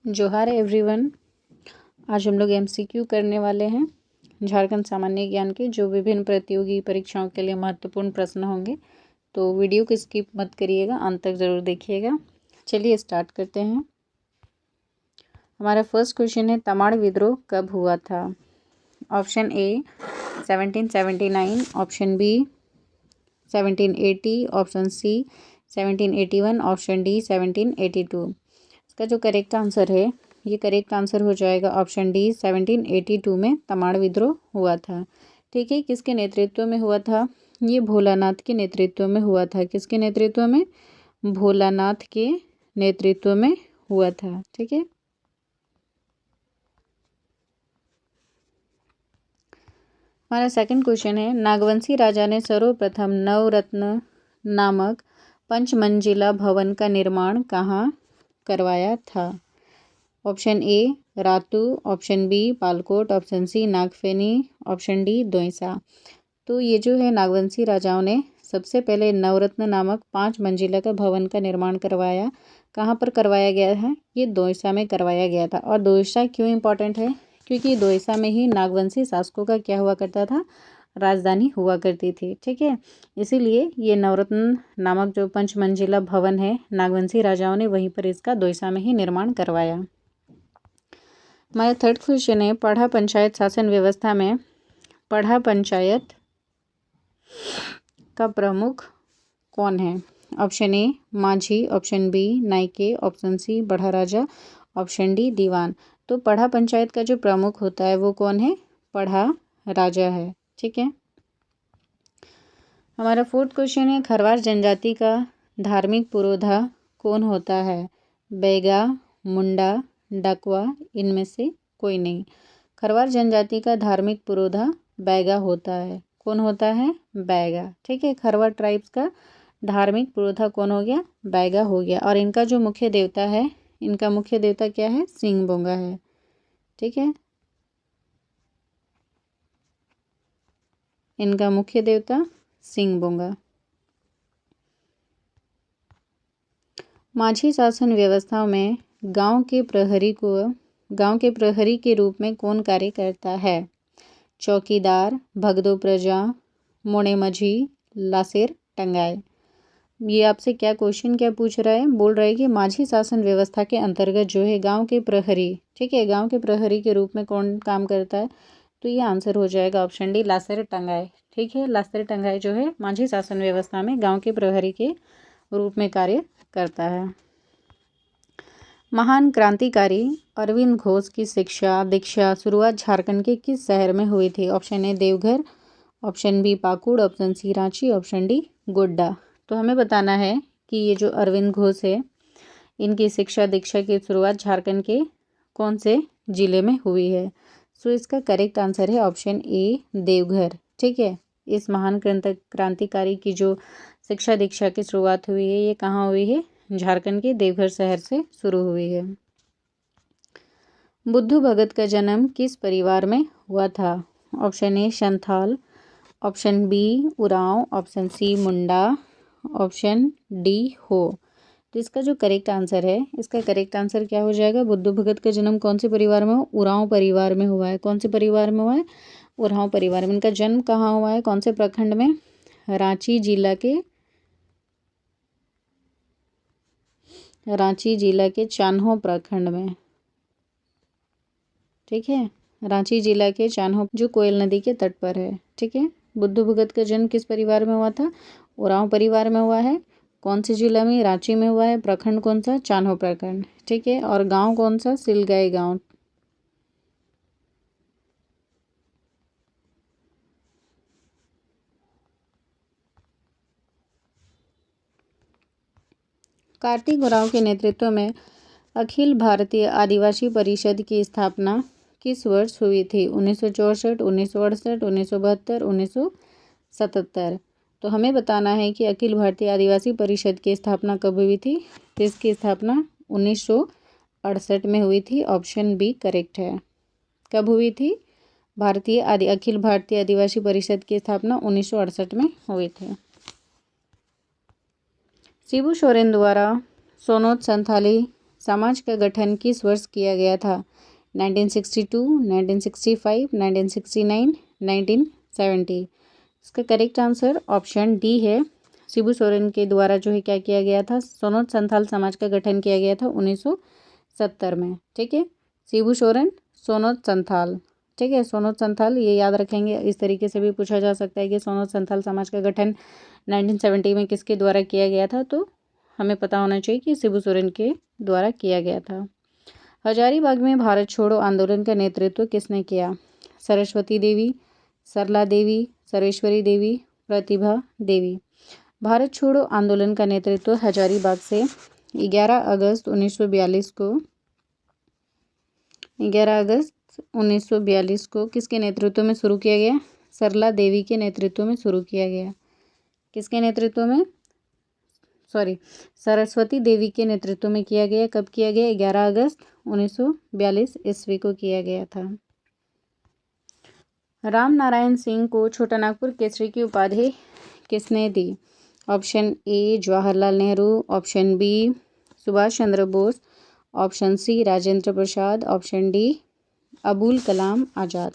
जोहार एवरीवन। आज हम लोग एमसीक्यू करने वाले हैं झारखंड सामान्य ज्ञान के, जो विभिन्न प्रतियोगी परीक्षाओं के लिए महत्वपूर्ण प्रश्न होंगे। तो वीडियो को स्किप मत करिएगा, अंत तक ज़रूर देखिएगा। चलिए स्टार्ट करते हैं। हमारा फर्स्ट क्वेश्चन है, तमाड़ विद्रोह कब हुआ था? Option A 1779, option B 1780, option C 1781, option D 1782। इसका जो करेक्ट आंसर है, ये करेक्ट आंसर हो जाएगा ऑप्शन डी 1782 में तमाड़ विद्रोह हुआ था। ठीक है, किसके नेतृत्व में हुआ था? ये भोलानाथ के नेतृत्व में हुआ था। किसके नेतृत्व में? भोलानाथ के नेतृत्व में हुआ था। ठीक है, हमारा सेकंड क्वेश्चन है, नागवंशी राजा ने सर्वप्रथम नवरत्न नामक पंचमंजिला भवन का निर्माण कहाँ करवाया था? Option A Ratu, option B Palkot, option C Nagfeni, option D Doisa. तो ये जो है, नागवंशी राजाओं ने सबसे पहले नवरत्न नामक 5 मंजिला का भवन का निर्माण करवाया। कहाँ पर करवाया गया है? ये दोईसा में करवाया गया था। और दोईसा क्यों इम्पोर्टेंट है? क्योंकि दोईसा में ही नागवंशी शासकों का क्या हुआ करता था? राजधानी हुआ करती थी। ठीक है, इसीलिए ये नवरत्न नामक जो 5 मंजिला भवन है, नागवंशी राजाओं ने वहीं पर इसका दोईसा में ही निर्माण करवाया। हमारा थर्ड क्वेश्चन है, पढ़ा पंचायत शासन व्यवस्था में पढ़ा पंचायत का प्रमुख कौन है? Option A Majhi, option B Nayake, option C Bada Raja, option D दीवान। तो पढ़ा पंचायत का जो प्रमुख होता है वो कौन है? पढ़ा राजा है। ठीक है, हमारा फोर्थ क्वेश्चन है, खरवार जनजाति का धार्मिक पुरोधा कौन होता है? बैगा, मुंडा, डकवा, इनमें से कोई नहीं। खरवार जनजाति का धार्मिक पुरोधा बैगा होता है। कौन होता है? बैगा। ठीक है, खरवार ट्राइब्स का धार्मिक पुरोधा कौन हो गया? बैगा हो गया। और इनका जो मुख्य देवता है, इनका मुख्य देवता क्या है? सिंहबोंगा है। ठीक है, इनका मुख्य देवता सिंहबोंगा। माझी शासन व्यवस्था में गांव के प्रहरी के रूप में कौन कार्य करता है? चौकीदार, भगदो प्रजा, मोणे माझी, लासेर टंगाए। ये आपसे क्या क्वेश्चन क्या पूछ रहा है? बोल रहा है कि माझी शासन व्यवस्था के अंतर्गत जो है गांव के प्रहरी, ठीक है, गांव के प्रहरी के रूप में कौन काम करता है? तो ये आंसर हो जाएगा ऑप्शन डी लासेर टंगाए। ठीक है, लासेर टंगाए जो है माझी शासन व्यवस्था में गांव के प्रहरी के रूप में कार्य करता है। महान क्रांतिकारी अरविंद घोष की शिक्षा दीक्षा शुरुआत झारखंड के किस शहर में हुई थी? Option A Deoghar, option B Pakur, option C Ranchi, option D Godda. तो हमें बताना है कि ये जो अरविंद घोष है, इनकी शिक्षा दीक्षा की शुरुआत झारखंड के कौन से ज़िले में हुई है? सो इसका करेक्ट आंसर है ऑप्शन ए देवघर। ठीक है, इस महान क्रांतिकारी की जो शिक्षा दीक्षा की शुरुआत हुई है, ये कहाँ हुई है? झारखंड के देवघर शहर से शुरू हुई है। बुद्धू भगत का जन्म किस परिवार में हुआ था? Option A Santhal, option B Oraon, option C Munda, option D Ho. तो इसका जो करेक्ट आंसर है, इसका करेक्ट आंसर क्या हो जाएगा? बुद्धू भगत का जन्म कौन से परिवार में हुआ? उरांव परिवार में हुआ है। कौन से परिवार में हुआ है? उरांव परिवार में। इनका जन्म कहाँ हुआ है? कौन से प्रखंड में? रांची जिला के चान्हो प्रखंड में। ठीक है, रांची जिला के चान्हो, जो कोयल नदी के तट पर है। ठीक है, बुद्धू भगत का जन्म किस परिवार में हुआ था? उरांव परिवार में हुआ है। कौन से जिला में? रांची में हुआ है। प्रखंड कौन सा? चान्हो प्रखंड। ठीक है, और गांव कौन सा? सिलगाई गांव। कार्तिक उरांव के नेतृत्व में अखिल भारतीय आदिवासी परिषद की स्थापना किस वर्ष हुई थी? 1964, 1968, 1972, 1977। तो हमें बताना है कि अखिल भारतीय आदिवासी परिषद की स्थापना कब हुई थी? तो इसकी स्थापना 1968 में हुई थी। ऑप्शन बी करेक्ट है। कब हुई थी? अखिल भारतीय आदिवासी परिषद की स्थापना 1968 में हुई थी। शिबू सोरेन द्वारा सोनोत संथाली समाज का गठन किस वर्ष किया गया था? 1962, 1965, 1969, 1970। इसका करेक्ट आंसर ऑप्शन डी है। शिबू सोरेन के द्वारा जो है क्या किया गया था? सोनोत संथाल समाज का गठन किया गया था 1970 में। ठीक है, शिबू सोरेन, सोनोत संथाल। ठीक है, सोनोत संथाल ये याद रखेंगे। इस तरीके से भी पूछा जा सकता है कि सोनोत संथाल समाज का गठन 1970 में किसके द्वारा किया गया था, तो हमें पता होना चाहिए कि शिबू सोरेन के द्वारा किया गया था। हजारीबाग में भारत छोड़ो आंदोलन का नेतृत्व किसने किया? सरस्वती देवी, सरला देवी, सर्वेश्वरी देवी, प्रतिभा देवी। भारत छोड़ो आंदोलन का नेतृत्व हजारीबाग से 11 अगस्त 1942 को किसके नेतृत्व में शुरू किया गया? सरला देवी के नेतृत्व में शुरू किया गया। किसके नेतृत्व में? सरस्वती देवी के नेतृत्व में किया गया। कब किया गया? 11 अगस्त 1942 ईस्वी को किया गया था। राम नारायण सिंह को छोटा नागपुर केसरी की उपाधि किसने दी? Option A Jawaharlal Nehru, option B Subhash Chandra Bose, option C Rajendra Prasad, option D Abul Kalam Azad.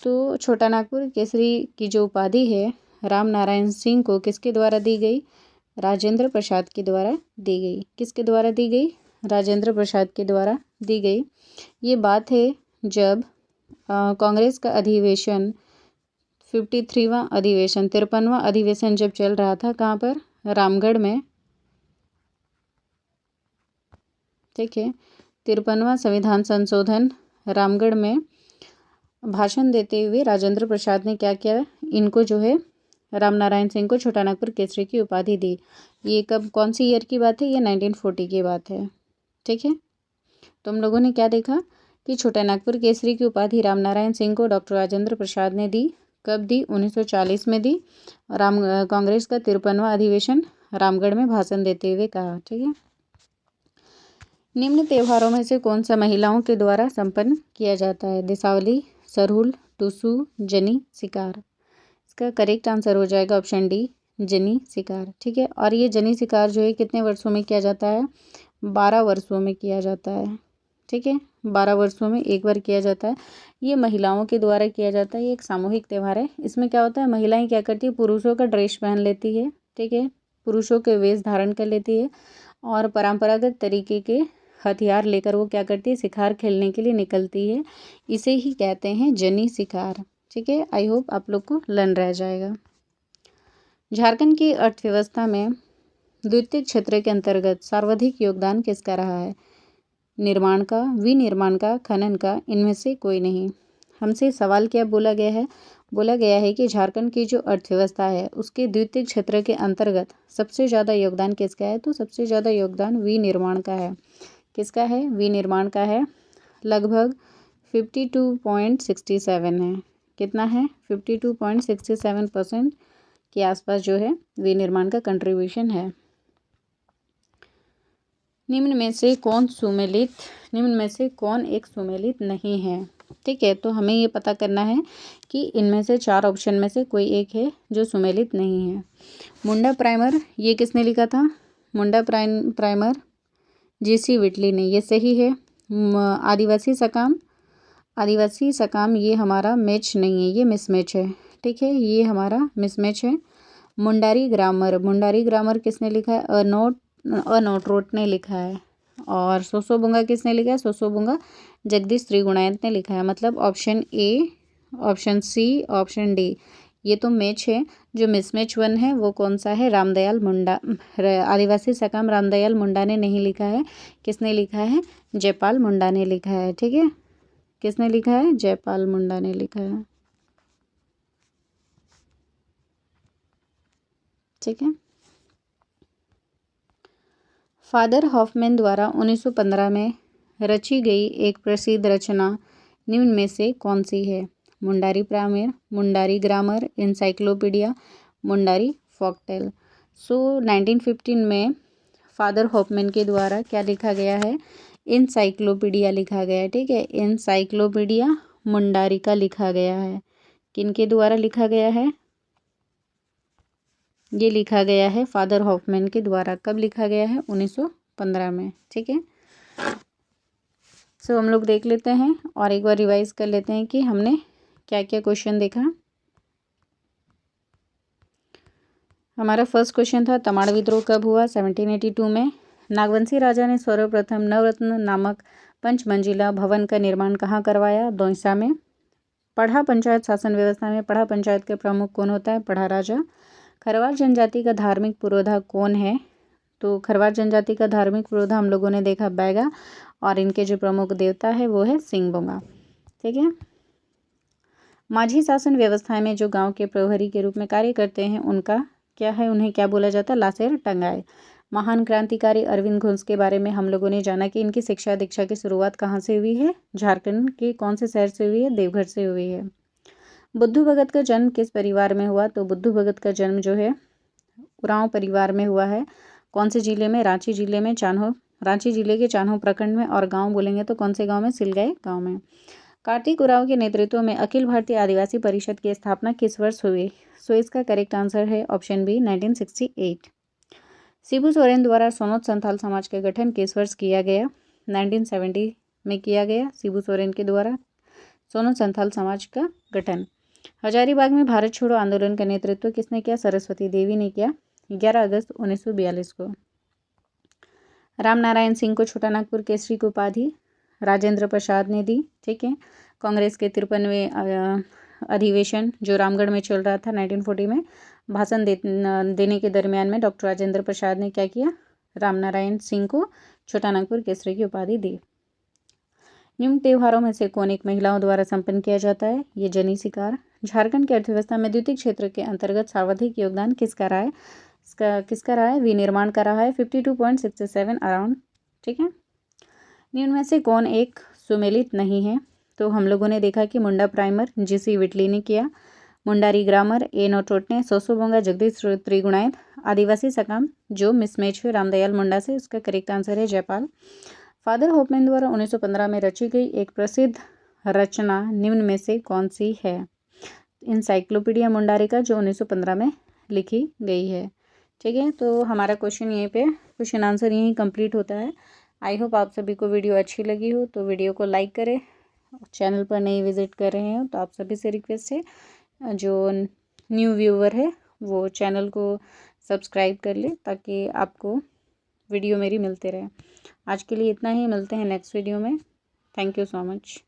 तो छोटा नागपुर केसरी की जो उपाधि है राम नारायण सिंह को किसके द्वारा दी गई? राजेंद्र प्रसाद के द्वारा दी गई। किसके द्वारा दी गई? राजेंद्र प्रसाद के द्वारा दी गई। ये बात है जब कांग्रेस का अधिवेशन 53वां अधिवेशन 53वां अधिवेशन जब चल रहा था, कहाँ पर? रामगढ़ में। ठीक है, 53वां संविधान संशोधन रामगढ़ में भाषण देते हुए राजेंद्र प्रसाद ने क्या किया? इनको जो है राम नारायण सिंह को छोटा नागपुर केसरी की उपाधि दी। ये कब, कौन सी ईयर की बात है? ये 1940 की बात है। ठीक है, तुम लोगों ने क्या देखा कि छोटा नागपुर केसरी की उपाधि राम नारायण सिंह को डॉक्टर राजेंद्र प्रसाद ने दी। कब दी? 1940 में दी। कांग्रेस का 53वां अधिवेशन रामगढ़ में भाषण देते हुए कहा। ठीक है, निम्न त्योहारों में से कौन सा महिलाओं के द्वारा संपन्न किया जाता है? दीपावली, सरहुल, टुसू, जनी, शिकार। इसका करेक्ट आंसर हो जाएगा ऑप्शन डी जनी शिकार। ठीक है, और ये जनी शिकार जो है कितने वर्षों में किया जाता है? 12 वर्षों में किया जाता है। ठीक है, 12 वर्षों में एक बार किया जाता है। ये महिलाओं के द्वारा किया जाता है। ये एक सामूहिक त्यौहार है। इसमें क्या होता है? महिलाएं क्या करती है? पुरुषों का ड्रेस पहन लेती है। ठीक है, पुरुषों के वेश धारण कर लेती है और परंपरागत तरीके के हथियार लेकर वो क्या करती है? शिकार खेलने के लिए निकलती है। इसे ही कहते हैं जनी शिकार। ठीक है, आई होप आप लोग को लर्न रह जाएगा। झारखंड की अर्थव्यवस्था में द्वितीय क्षेत्र के अंतर्गत सर्वाधिक योगदान किसका रहा है? निर्माण का, विनिर्माण का, खनन का, इनमें से कोई नहीं। हमसे सवाल क्या बोला गया है? बोला गया है कि झारखंड की जो अर्थव्यवस्था है उसके द्वितीय क्षेत्र के अंतर्गत सबसे ज़्यादा योगदान किसका है? तो सबसे ज़्यादा योगदान विनिर्माण का है। किसका है? विनिर्माण का है। लगभग 52.67 है। कितना है? 52.67% के आसपास जो है विनिर्माण का कंट्रीब्यूशन है। निम्न में से कौन एक सुमेलित नहीं है? ठीक है, तो हमें ये पता करना है कि इनमें से 4 ऑप्शन में से कोई एक है जो सुमेलित नहीं है। मुंडा प्राइमर ये किसने लिखा था? मुंडा प्राइमर जीसी विटली ने, ये सही है। आदिवासी सकाम ये हमारा मैच नहीं है, ये मिसमैच है। ठीक है, ये हमारा मिसमैच है। मुंडारी ग्रामर किसने लिखा है? अनोटरोट ने लिखा है। और सोसोबुंगा किसने लिखा है? सोसोबुंगा जगदीश त्रिगुणायत ने लिखा है। मतलब option A, option C, option D ये तो मैच है। जो मिसमैच 1 है वो कौन सा है? रामदयाल मुंडा, आदिवासी सकाम रामदयाल मुंडा ने नहीं लिखा है। किसने लिखा है? जयपाल मुंडा ने लिखा है। ठीक है, किसने लिखा है? जयपाल मुंडा ने लिखा है। ठीक है, फादर हॉफमैन द्वारा 1915 में रची गई एक प्रसिद्ध रचना निम्न में से कौन सी है? Mundari primer, Mundari grammar, encyclopedia, Mundari folktale. 1915 में फादर हॉफमैन के द्वारा क्या लिखा गया है? इंसाइक्लोपीडिया लिखा गया है। ठीक है, इंसाइक्लोपीडिया मुंडारी का लिखा गया है। किनके द्वारा लिखा गया है? ये लिखा गया है फादर हॉफमैन के द्वारा। कब लिखा गया है? 1915 में। ठीक है, सो हम लोग देख लेते हैं और एक बार रिवाइज कर लेते हैं कि हमने क्या क्या क्वेश्चन देखा। हमारा फर्स्ट क्वेश्चन था तमाड़ विद्रोह कब हुआ? 1782 में। नागवंशी राजा ने सर्वप्रथम नवरत्न नामक पंचमंजिला भवन का निर्माण कहाँ करवाया? दौसा में। पढ़ा पंचायत शासन व्यवस्था में पढ़ा पंचायत के प्रमुख कौन होता है? पढ़ा राजा। खरवार जनजाति का धार्मिक पुरोधा कौन है? तो खरवार जनजाति का धार्मिक पुरोधा हम लोगों ने देखा बैगा, और इनके जो प्रमुख देवता है वो है सिंहबोंगा। ठीक है। माझी शासन व्यवस्था में जो गांव के प्रहरी के रूप में कार्य करते हैं उनका क्या है? उन्हें क्या बोला जाता है? लासेर टंगाए। महान क्रांतिकारी अरविंद घोष के बारे में हम लोगों ने जाना कि इनकी शिक्षा दीक्षा की शुरुआत कहाँ से हुई है? झारखंड के कौन से शहर से हुई है? देवघर से हुई है। बुद्धू भगत का जन्म किस परिवार में हुआ? तो बुद्धू भगत का जन्म जो है उरांव परिवार में हुआ है। कौन से जिले में? रांची जिले में, रांची जिले के चान्हो प्रखंड में। और गांव बोलेंगे तो कौन से गांव में? सिलगाई गांव में। कार्तिक उरांव के नेतृत्व में अखिल भारतीय आदिवासी परिषद की स्थापना किस वर्ष हुई? सो इसका करेक्ट आंसर है ऑप्शन बी 1968। शिबू सोरेन द्वारा सोनोत संथाल समाज का गठन किस वर्ष किया गया? 1970 में किया गया शिबू सोरेन के द्वारा सोनोत संथाल समाज का गठन। हजारीबाग में भारत छोड़ो आंदोलन का नेतृत्व किसने किया? सरस्वती देवी ने किया 11 अगस्त 1942 को। रामनारायण सिंह को छोटा नागपुर केसरी की उपाधि राजेंद्र प्रसाद ने दी। ठीक है। कांग्रेस के 53वें अधिवेशन जो रामगढ़ में चल रहा था 1940 में, भाषण देने के दरमियान में डॉक्टर राजेंद्र प्रसाद ने क्या किया? रामनारायण सिंह को छोटा नागपुर केसरी की उपाधि दी। निम्न त्योहारों में से कौन एक महिलाओं द्वारा संपन्न किया जाता है? ये जनी शिकार। झारखंड की अर्थव्यवस्था में द्वितीय क्षेत्र के अंतर्गत सर्वाधिक योगदान किसका रहा है? किसका रहा है? विनिर्माण का रहा है 52.67 अराउंड। ठीक है। निम्न में से कौन एक सुमेलित नहीं है? तो हम लोगों ने देखा कि मुंडा प्राइमर जीसी विटली ने किया, मुंडारी ग्रामर ए नोटोट ने, सोसोबोंगा जगदीश त्रिगुणायत, आदिवासी सकाम जो मिसमैच है रामदयाल मुंडा से। उसका करेक्ट आंसर है जयपाल। फादर होपमैन द्वारा 1915 में रची गई एक प्रसिद्ध रचना निम्न में से कौन सी है? इंसाइक्लोपीडिया मुंडारिका जो 1915 में लिखी गई है। ठीक है। तो हमारा क्वेश्चन यहीं पे क्वेश्चन आंसर यहीं कंप्लीट होता है। आई होप आप सभी को वीडियो अच्छी लगी हो तो वीडियो को लाइक करें। चैनल पर नई विजिट कर रहे हो तो आप सभी से रिक्वेस्ट है जो न्यू व्यूअर है वो चैनल को सब्सक्राइब कर ले ताकि आपको वीडियो मेरी मिलते रहे। आज के लिए इतना ही, मिलते हैं नेक्स्ट वीडियो में। Thank you so much.